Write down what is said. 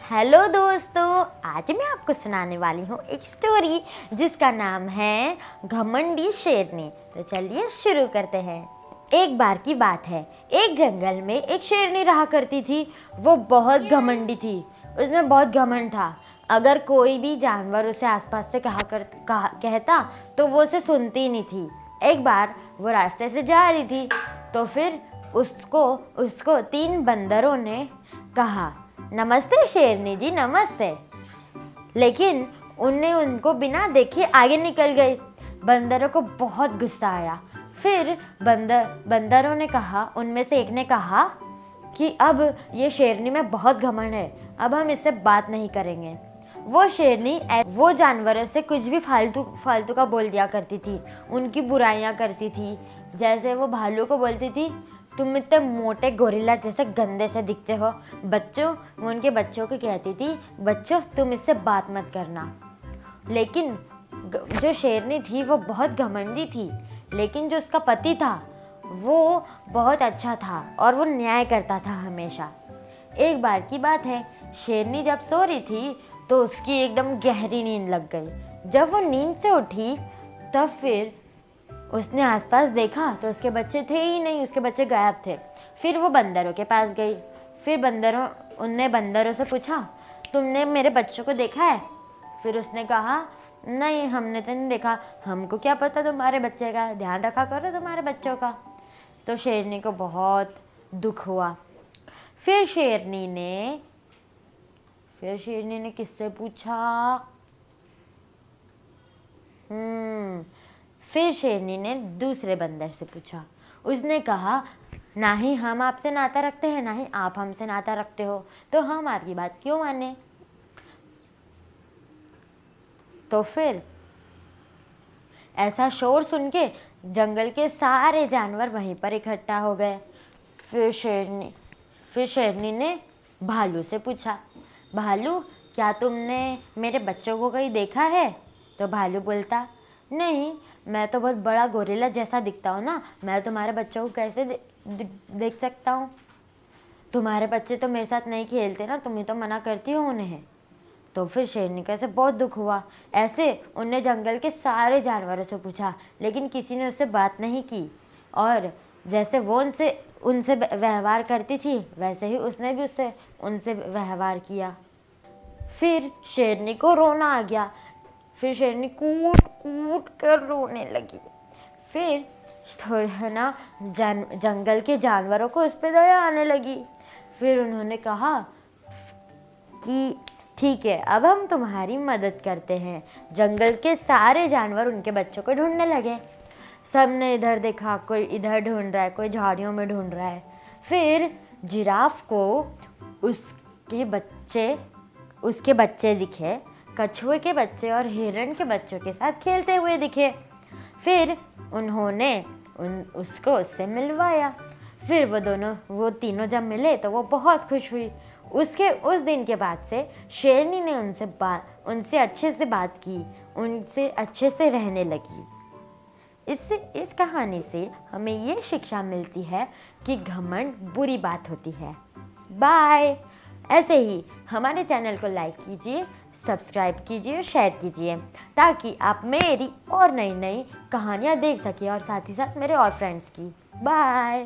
Hello दोस्तों, आज मैं आपको सुनाने वाली हूँ एक स्टोरी जिसका नाम है घमंडी शेरनी। तो चलिए शुरू करते हैं। एक बार की बात है, एक जंगल में एक शेरनी रहा करती थी। वो बहुत घमंडी थी, उसमें बहुत घमंड था। अगर कोई भी जानवर उसे आसपास से कहता तो वो उसे सुनती ही नहीं थी। एक बार वो रास्ते से जा रही थी तो फिर उसको 3 बंदरों ने कहा, नमस्ते शेरनी जी, नमस्ते। लेकिन उनको बिना देखे आगे निकल गई। बंदरों को बहुत गुस्सा आया। फिर बंदरों ने कहा, उनमें से एक ने कहा कि अब ये शेरनी में बहुत घमंड है, अब हम इससे बात नहीं करेंगे। वो शेरनी वो जानवरों से कुछ भी फालतू का बोल दिया करती थी, उनकी बुराइयां करती थी। जैसे वो भालू को बोलती थी, तुम इतने मोटे गोरिल्ला जैसे गंदे से दिखते हो। वो उनके बच्चों को कहती थी, बच्चों तुम इससे बात मत करना। लेकिन जो शेरनी थी वो बहुत घमंडी थी, लेकिन जो उसका पति था वो बहुत अच्छा था और वो न्याय करता था हमेशा। एक बार की बात है, शेरनी जब सो रही थी तो उसकी एकदम गहरी नींद लग गई। जब वो नींद से उठी तब फिर उसने आसपास देखा तो उसके बच्चे थे ही नहीं, उसके बच्चे गायब थे। फिर वो बंदरों के पास गई। फिर उनने बंदरों से पूछा, तुमने मेरे बच्चों को देखा है? फिर उसने कहा, नहीं हमने तो नहीं देखा, हमको क्या पता तुम्हारे बच्चे का, ध्यान रखा करो तुम्हारे बच्चों का। तो शेरनी को बहुत दुख हुआ। फिर शेरनी ने किससे पूछा? फिर शेरनी ने दूसरे बंदर से पूछा। उसने कहा, ना ही हम आपसे नाता रखते हैं, ना ही आप हमसे नाता रखते हो, तो हम आपकी बात क्यों माने? तो फिर ऐसा शोर सुन के जंगल के सारे जानवर वहीं पर इकट्ठा हो गए। फिर शेरनी ने भालू से पूछा, भालू क्या तुमने मेरे बच्चों को कहीं देखा है? तो भालू बोलता, नहीं, मैं तो बहुत बड़ा गोरिल्ला जैसा दिखता हूँ ना, मैं तुम्हारे बच्चों को कैसे देख सकता हूँ? तुम्हारे बच्चे तो मेरे साथ नहीं खेलते ना, तुम ही तो मना करती हो उन्हें। तो फिर शेरनी को ऐसे बहुत दुख हुआ। ऐसे उनने जंगल के सारे जानवरों से पूछा, लेकिन किसी ने उससे बात नहीं की। और जैसे वो उनसे व्यवहार करती थी, वैसे ही उसने भी उनसे व्यवहार किया। फिर शेरनी को रोना आ गया। फिर शेरनी कूट कूट कर रोने लगी। फिर थोड़ा ना जंगल के जानवरों को उस पर दया आने लगी। फिर उन्होंने कहा कि ठीक है, अब हम तुम्हारी मदद करते हैं। जंगल के सारे जानवर उनके बच्चों को ढूंढने लगे। सब ने इधर देखा, कोई इधर ढूंढ रहा है, कोई झाड़ियों में ढूंढ रहा है। फिर जिराफ को उसके बच्चे दिखे, कछुए के बच्चे और हिरण के बच्चों के साथ खेलते हुए दिखे। फिर उन्होंने उसको उससे मिलवाया। फिर वो तीनों जब मिले तो वो बहुत खुश हुई। उस दिन के बाद से शेरनी ने उनसे अच्छे से बात की, उनसे अच्छे से रहने लगी। इस कहानी से हमें ये शिक्षा मिलती है कि घमंड बुरी बात होती है। बाय। ऐसे ही हमारे चैनल को लाइक कीजिए, सब्सक्राइब कीजिए और शेयर कीजिए, ताकि आप मेरी और नई नई कहानियाँ देख सकें और साथ ही साथ मेरे और फ्रेंड्स की। बाय।